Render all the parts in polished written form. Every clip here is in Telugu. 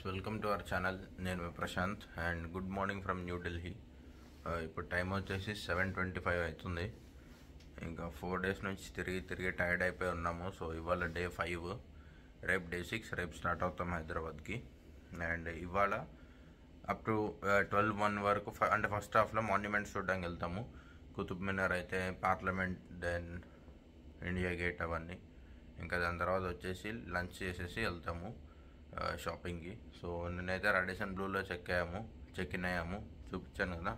Welcome to our channel. నేను మీ Prashant and good morning from New Delhi. ఇప్పుడు టైం వచ్చేసి 7:25 అవుతుంది. ఇంకా 4 days నుంచి తిరిగి టైర్డ్ అయిపోయి ఉన్నాము. సో ఇవాళ డే 5, రేపు డే 6, రేపు స్టార్ట్ అవుతాం హైదరాబాద్కి. అండ్ ఇవాళ అప్ టు 12-1 వరకు అంటే ఫస్ట్ హాఫ్లో మాన్యుమెంట్స్ చూడడానికి వెళ్తాము. కుతుబ్ మినార్ అయితే, పార్లమెంట్, దెన్ ఇండియా గేట్ అవన్నీ. ఇంకా దాని తర్వాత వచ్చేసి లంచ్ చేసేసి వెళ్తాము షాపింగ్కి. సో నేనైతే రాడిసన్ బ్లూలో చెక్ ఇన్ అయ్యాము, చూపించాను కదా.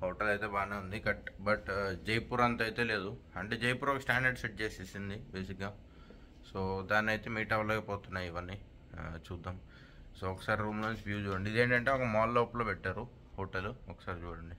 హోటల్ అయితే బాగానే ఉంది, బట్ జైపూర్ అంత అయితే లేదు. అంటే జైపూర్ ఒక స్టాండర్డ్ సెట్ చేసేసింది బేసిక్గా. సో దాన్ని అయితే మీట్ అవ్వలేకపోతున్నాయి ఇవన్నీ. చూద్దాం. సో ఒకసారి రూమ్ నుంచి వ్యూ చూడండి. ఇదేంటంటే ఒక మాల్ లోపల పెట్టారు హోటల్, ఒకసారి చూడండి.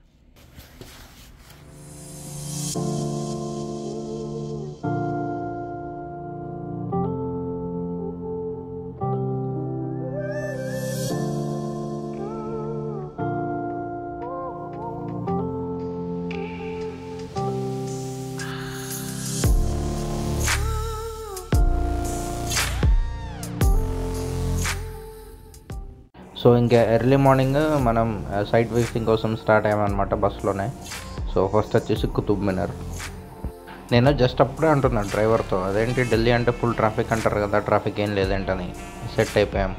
సో ఇంకా ఎర్లీ మార్నింగ్ మనం సైట్ విజిటింగ్ కోసం స్టార్ట్ అయ్యామన్నమాట బస్సులోనే. సో ఫస్ట్ వచ్చేసి కుతుబ్ మినార్. నేను జస్ట్ అప్పుడే అంటున్నాను డ్రైవర్తో, అదేంటి ఢిల్లీ అంటే ఫుల్ ట్రాఫిక్ అంటారు కదా, ట్రాఫిక్ ఏం లేదేంటని సెట్ అయిపోయాం.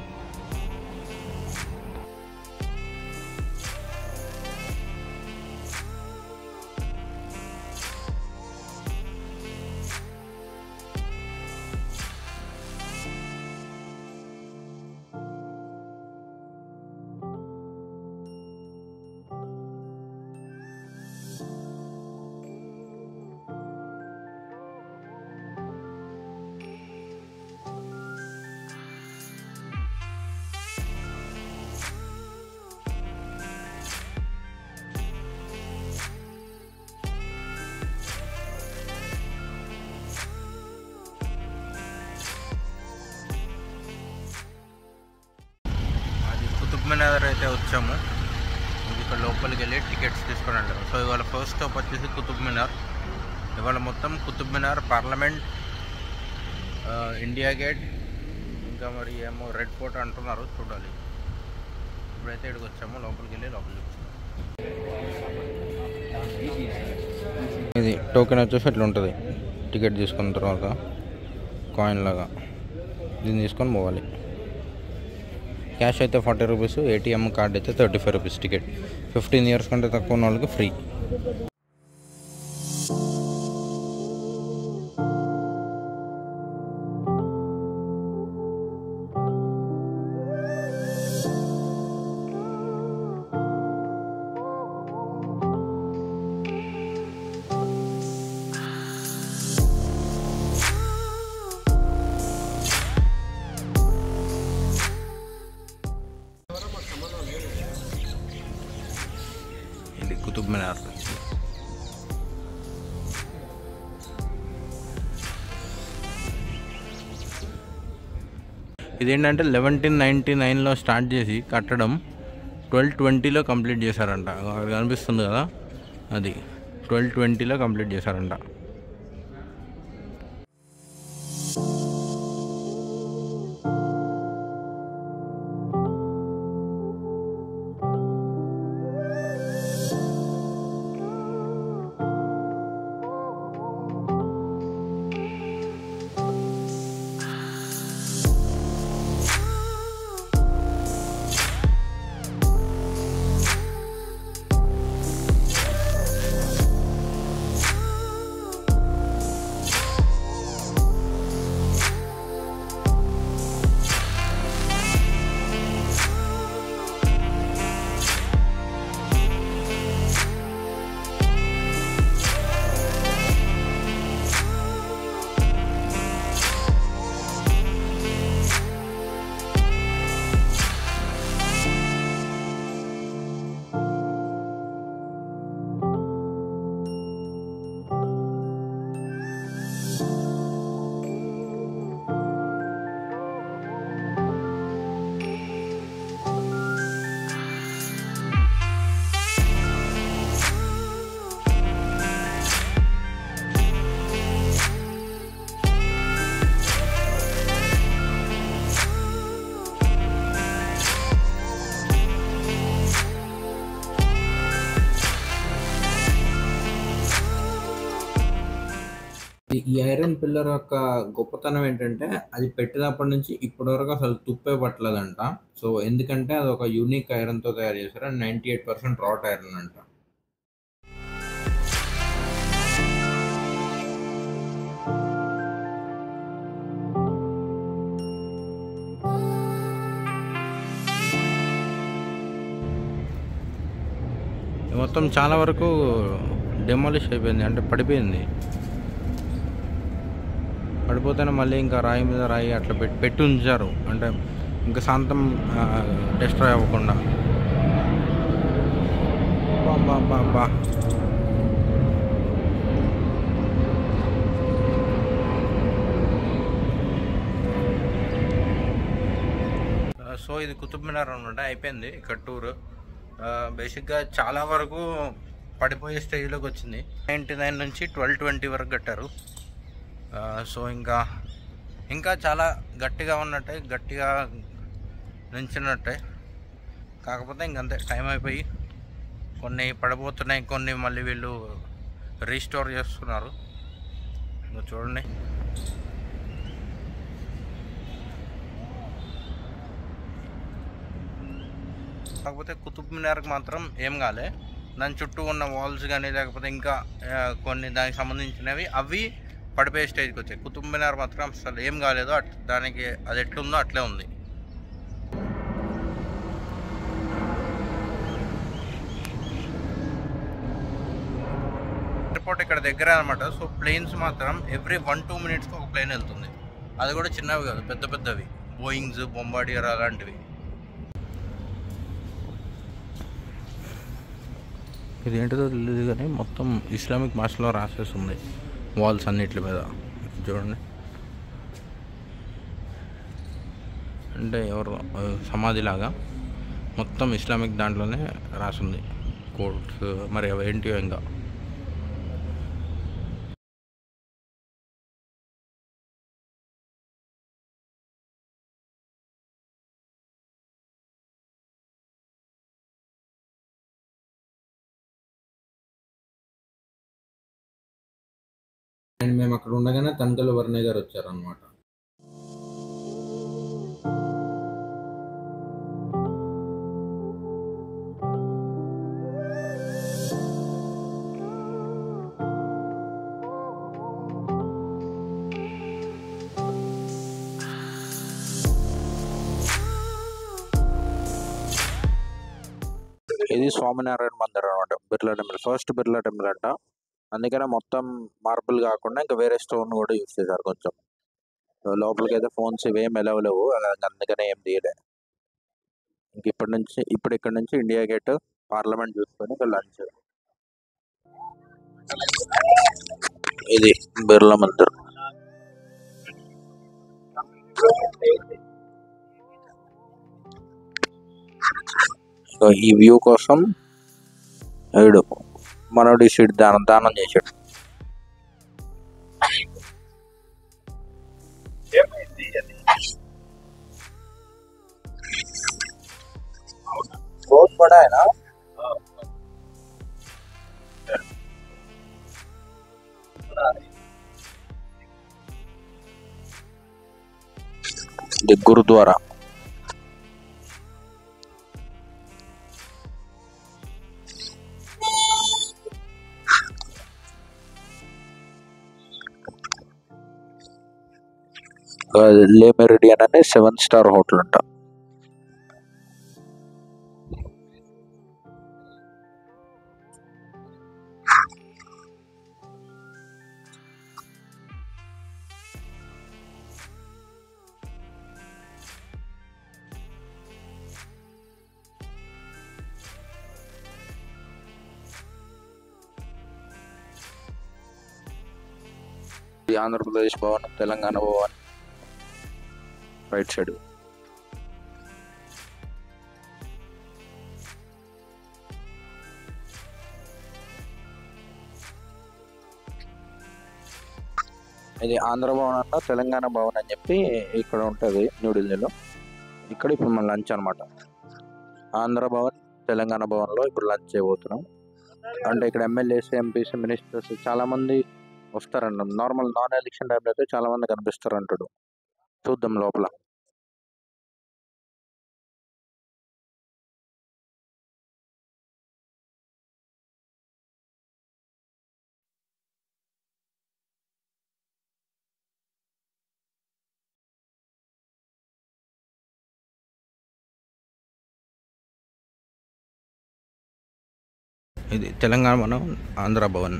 కుతుబ్ మినార్ అయితే వచ్చాము. ఇక్కడ లోపలికి వెళ్ళి టికెట్స్ తీసుకొని వెళ్ళాము. సో ఇవాళ ఫస్ట్ స్టాప్ వచ్చేసి కుతుబ్ మినార్. ఇవాళ మొత్తం కుతుబ్ మినార్, పార్లమెంట్, ఇండియా గేట్, ఇంకా మరి ఏమో రెడ్ ఫోర్ట్ అంటున్నారు, చూడాలి. ఇప్పుడైతే ఇక్కడికి వచ్చాము, లోపలికి వెళ్ళి చూపిస్తాం. ఇది టోకెన్ వచ్చేసి ఇట్లా ఉంటుంది. టికెట్ తీసుకున్న తర్వాత కాయిన్ లాగా దీన్ని తీసుకొని పోవాలి. క్యాష్ అయితే 40 రూపీస్, ఏటీఎం కార్డ్ అయితే 35 రూపీస్ టికెట్. 15 years కంటే తక్కువ ఉన్న వాళ్ళకి ఫ్రీ. కుతుబ్ మినార్ ఇదేంటంటే 1199లో స్టార్ట్ చేసి కట్టడం 1220లో కంప్లీట్ చేశారంట. కనిపిస్తుంది కదా, అది 1220లో కంప్లీట్ చేశారంట. ఈ ఐరన్ పిల్లర్ యొక్క గొప్పతనం ఏంటంటే అది పెట్టినప్పటి నుంచి ఇప్పటి వరకు అసలు తుప్పే పట్టలేదంట. సో ఎందుకంటే అది ఒక యూనిక్ ఐరన్‌తో తయారు చేశారు. అండ్ 98% రాట్ ఐరన్ అంట. మొత్తం చాలా వరకు డెమాలిష్ అయిపోయింది, అంటే పడిపోయింది. పడిపోతేనే మళ్ళీ ఇంకా రాయి మీద రాయి అట్లా పెట్టి ఉంచారు, అంటే ఇంకా శాంతం డిస్ట్రాయ్ అవ్వకుండా. బా సో ఇది కుతుబ్ మినార్ అనమాట. అయిపోయింది ఇక్కడ టూర్. బేసిక్గా చాలా వరకు పడిపోయే స్టేజ్లోకి వచ్చింది. 99 నుంచి 1220 వరకు కట్టారు. సో ఇంకా చాలా గట్టిగా ఉన్నట్టే, గట్టిగా నించున్నట్టే. కాకపోతే ఇంకంతే, టైం అయిపోయి కొన్ని పడిపోతున్నాయి, కొన్ని మళ్ళీ వీళ్ళు రీస్టోర్ చేస్తున్నారు. ఇంకా చూడండి. కాకపోతే కుతుబ్ మినార్కి మాత్రం ఏం కాలే. దాని చుట్టూ ఉన్న వాల్స్ కానీ లేకపోతే ఇంకా కొన్ని దానికి సంబంధించినవి అవి పడిపోయే స్టేజ్కి వచ్చాయి. కుతుబ్ మినార్ మాత్రం అసలు ఏం కాలేదు. దానికి అది ఎట్లుందో అట్లే ఉంది. ఎయిర్పోర్ట్ ఇక్కడ దగ్గర అనమాట. సో ప్లేన్స్ మాత్రం ఎవ్రీ 1-2 మినిట్స్కి ఒక ప్లేన్ వెళ్తుంది. అది కూడా చిన్నవి కాదు, పెద్ద పెద్దవి, బోయింగ్స్, బొంబార్డియర్ అలాంటివి. ఇదేంటిదో తెలియదు కానీ మొత్తం ఇస్లామిక్ భాషలో రాసేస్తుంది వాల్స్ అన్నిటి మీద. చూడండి, అంటే ఎవరు సమాధిలాగా మొత్తం ఇస్లామిక్ దాంట్లోనే రాసింది కోడ్స్, మరి అవి ఏంటియో ఇంకా. అండ్ మేము అక్కడ ఉండగానే తనకల్ వర్ణయ్య గారు వచ్చారనమాట. ఇది స్వామినారాయణ మందిర్ అనమాట, Birla temple. First Birla temple అంట. అందుకనే మొత్తం మార్బుల్ కాకుండా ఇంకా వేరే స్టోన్ కూడా యూజ్ చేశారు కొంచెం. లోపలికి అయితే ఫోన్స్ ఇవేం ఎలవ్ లేవు, అందుకనే ఏం తీయలే. ఇంక ఇప్పుడు ఇక్కడ నుంచి ఇండియా గేట్, పార్లమెంట్ చూసుకొని ఇంకా లంచ్. ఇది బిర్లా మందిర్. సో ఈ వ్యూ కోసం వీడు మనోడి సీట్ దానం చేశాడు. बहुत बड़ा है ना. ఇది గురుద్వారా. లే మెరిడియన్ అనే 7-స్టార్ హోటల్ అంట. Andhra Pradesh Bhavan, Telangana Bhavan right side. ఇది ఆంధ్ర భవన్ అన్న తెలంగాణ భవన్ అని చెప్పి ఇక్కడ ఉంటుంది న్యూఢిల్లీలో. ఇక్కడ ఇప్పుడు మన లంచ్ అనమాట. ఆంధ్ర భవన్, తెలంగాణ భవన్లో ఇప్పుడు లంచ్ చేయబోతున్నాం. అంటే ఇక్కడ ఎమ్మెల్యేస్, ఎంపీస్, మినిస్టర్స్ చాలా మంది వస్తారండి. నార్మల్ నాన్ ఎలక్షన్ టైంలో అయితే చాలా మంది కనిపిస్తారు అంటాడు. చూద్దాం లోపల. ఇది తెలంగాణ మనం ఆంధ్ర భవన్.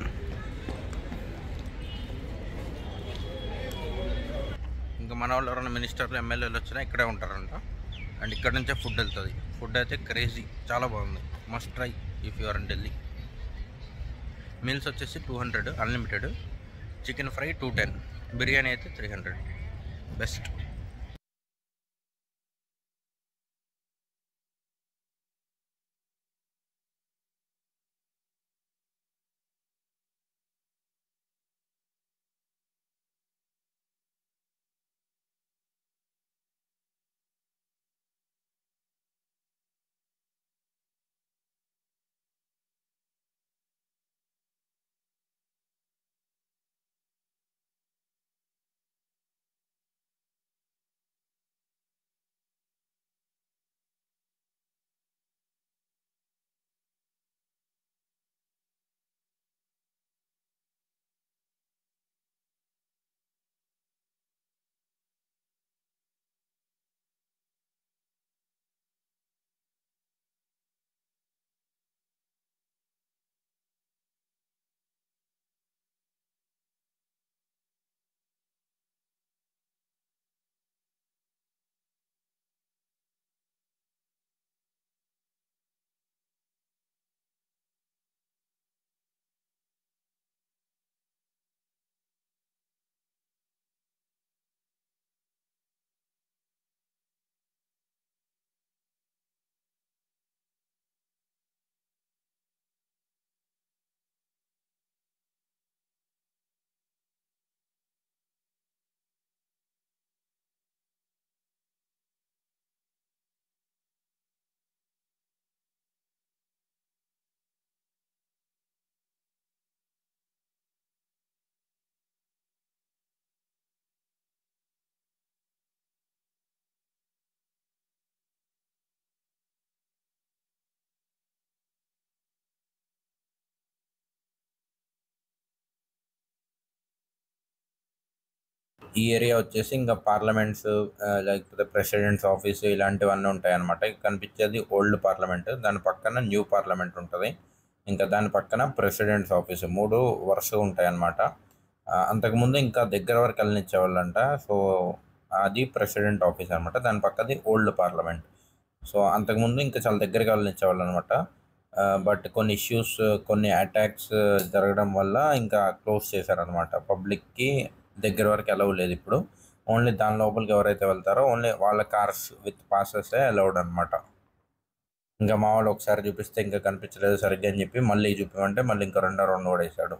ఇంకా మన వాళ్ళు ఎవరైనా మినిస్టర్లు ఎమ్మెల్యేలు వచ్చినా ఇక్కడే ఉంటారంట. అండ్ ఇక్కడ నుంచే ఫుడ్ వెళ్తుంది. ఫుడ్ అయితే క్రేజీ, చాలా బాగుంది. Must try if you are in Delhi. Meals వచ్చేసి 200 అన్లిమిటెడ్, చికెన్ ఫ్రై 210, బిర్యానీ అయితే 300. బెస్ట్. ఈ ఏరియా వచ్చేసి ఇంకా పార్లమెంట్స్, లేకపోతే ప్రెసిడెంట్స్ ఆఫీసు ఇలాంటివన్నీ ఉంటాయన్నమాట. ఇక్కడ కనిపించేది ఓల్డ్ పార్లమెంట్, దాని పక్కన న్యూ పార్లమెంట్ ఉంటుంది, ఇంకా దాని పక్కన ప్రెసిడెంట్స్ ఆఫీసు, 3 వరుసగా ఉంటాయన్నమాట. అంతకుముందు ఇంకా దగ్గర వరకు వెళ్ళనిచ్చేవాళ్ళంట. సో అది ప్రెసిడెంట్ ఆఫీస్ అనమాట, దాని పక్కది ఓల్డ్ పార్లమెంట్. సో అంతకుముందు ఇంకా చాలా దగ్గరగా వెళ్ళనిచ్చేవాళ్ళు అనమాట. బట్ కొన్ని ఇష్యూస్, కొన్ని అటాక్స్ జరగడం వల్ల ఇంకా క్లోజ్ చేశారనమాట. పబ్లిక్కి దగ్గర వరకు అలౌ లేదు ఇప్పుడు. ఓన్లీ దాని లోపలికి ఎవరైతే వెళ్తారో ఓన్లీ వాళ్ళ కార్స్ విత్ పాసెస్ అలౌడ్ అనమాట. ఇంకా మా వాళ్ళు ఒకసారి చూపిస్తే ఇంకా కనిపించలేదు సరిగ్గా అని చెప్పి మళ్ళీ చూపిమంటే మళ్ళీ ఇంకా రెండో రౌండ్ కూడా వేసాడు.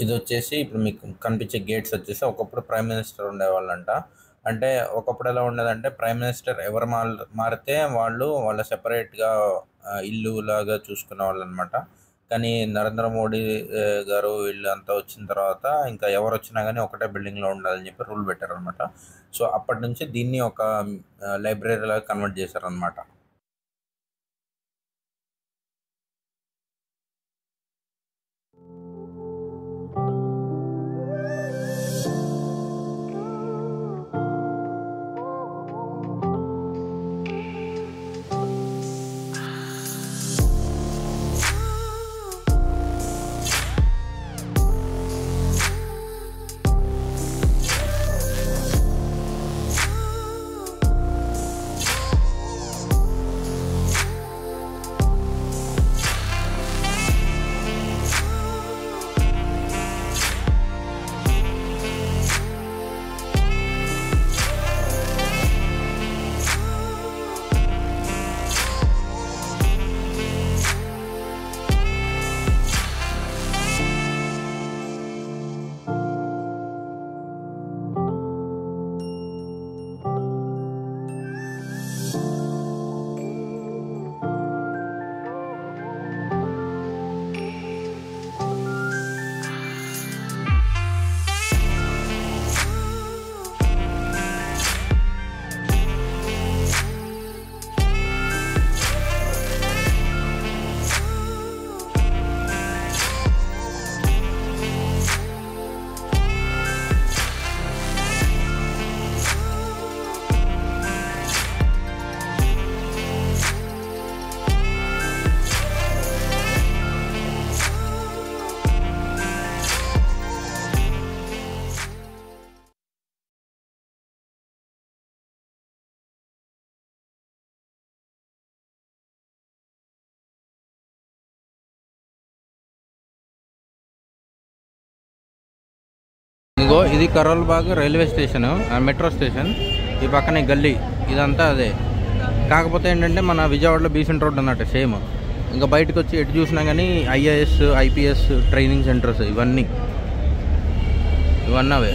ఇది వచ్చేసి ఇప్పుడు మీకు కనిపించే గేట్స్ వచ్చేసి ఒకప్పుడు ప్రైమ్ మినిస్టర్ ఉండేవాళ్ళంట. అంటే ఒకప్పుడు ఎలా ఉండేదంటే ప్రైమ్ మినిస్టర్ ఎవరు మారితే వాళ్ళ సెపరేట్గా ఇల్లు లాగా చూసుకునే వాళ్ళు అనమాట. కానీ నరేంద్ర మోడీ గారు వీళ్ళంతా వచ్చిన తర్వాత ఇంకా ఎవరు వచ్చినా కానీ ఒకటే బిల్డింగ్లో ఉండాలని చెప్పి రూల్ పెట్టారనమాట. సో అప్పటి నుంచి దీన్ని ఒక లైబ్రరీ లాగా కన్వర్ట్ చేశారనమాట. ఇగో ఇది Karol Bagh railway station, metro station. ఈ పక్కనే గల్లీ, ఇదంతా అదే. కాకపోతే ఏంటంటే మన విజయవాడలో బీసెంట్ రోడ్ అన్నట్టు సేమ్. ఇంకా బయటకు వచ్చి ఎటు చూసినా కానీ ఐఏఎస్ ఐపీఎస్ ట్రైనింగ్ సెంటర్స్ ఇవన్నీ అవే.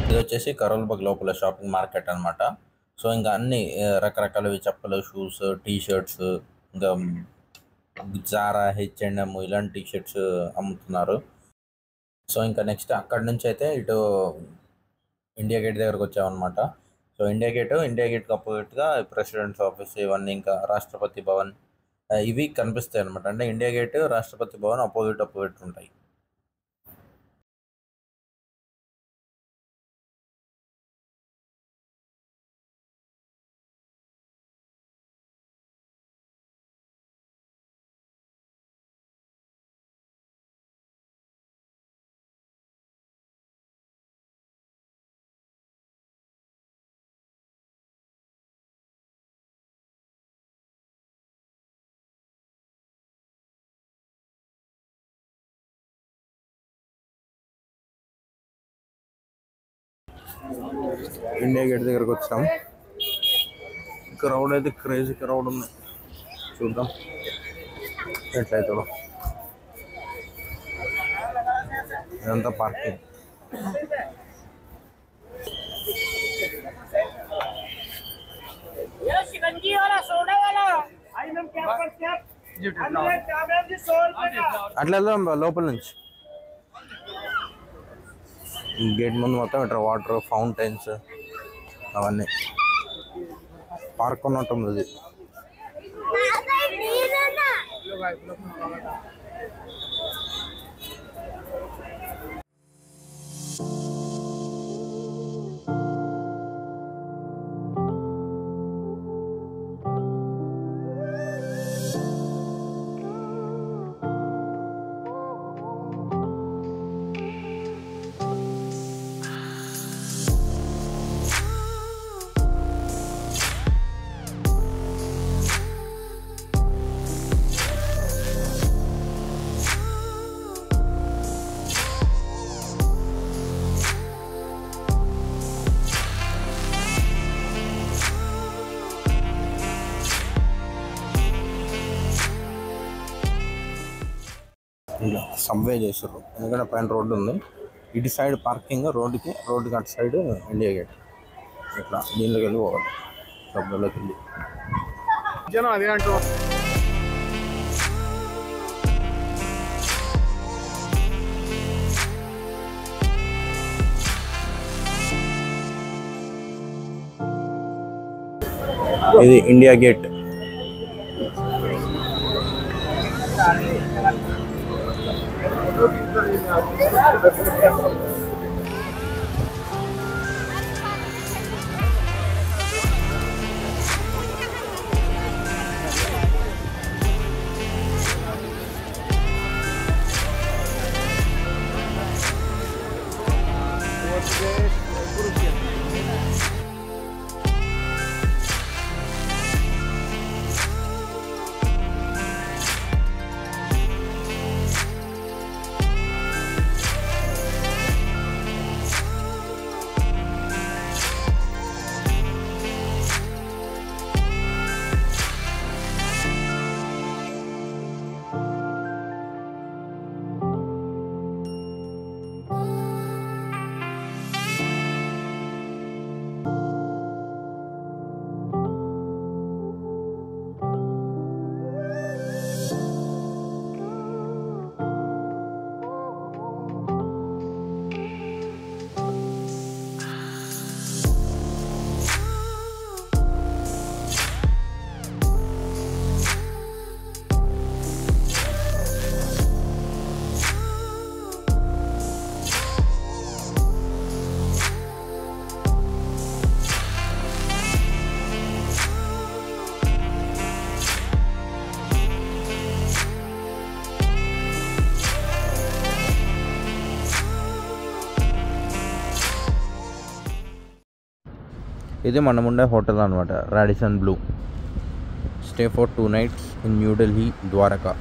ఇది వచ్చేసి కరోల్బాగ్ లోపల షాపింగ్ మార్కెట్ అనమాట. సో ఇంకా అన్ని రకరకాలవి చెప్పులు, షూస్, టీ షర్ట్స్, ఇంకా జారా, H&M ఇలాంటి టీ షర్ట్స్ అమ్ముతున్నారు. సో ఇంకా నెక్స్ట్ అక్కడి నుంచి అయితే ఇటు ఇండియా గేట్ దగ్గరకు వచ్చామన్నమాట. సో ఇండియా గేట్కి అపోజిట్గా ప్రెసిడెంట్స్ ఆఫీస్ ఇవన్నీ, ఇంకా రాష్ట్రపతి భవన్ ఇవి కనిపిస్తాయి అనమాట. అంటే India gate, Rashtrapati Bhavan opposite ఉంటాయి. ఇండియా గేట్ దగ్గరకు వచ్చాం. క్రౌడ్ అయితే క్రేజీ క్రౌడ్ ఉంది. చూద్దాం ఎట్లయితే. ఇదంతా పార్కింగ్. అట్లా వెళ్దాం లోపల నుంచి. గేట్ ముందు మొత్తం ఇట్లా వాటర్ ఫౌంటైన్స్ అవన్నీ పార్క్ ఉన్నట్టుంది. సబ్వే చేశారు, ఎందుకంటే పైన రోడ్డు ఉంది. ఇటు సైడ్ పార్కింగ్, రోడ్డుకి అటు సైడ్ ఇండియా గేట్. ఇట్లా దీనిలోకి వెళ్ళి పోవాలి, సబ్వేలోకి వెళ్ళి. అదే అంటూ ఇది ఇండియా గేట్. ఇది మనం ఉండే హోటల్ అనమాట, Radisson Blu. Stay for 2 nights in New Delhi, Dwaraka.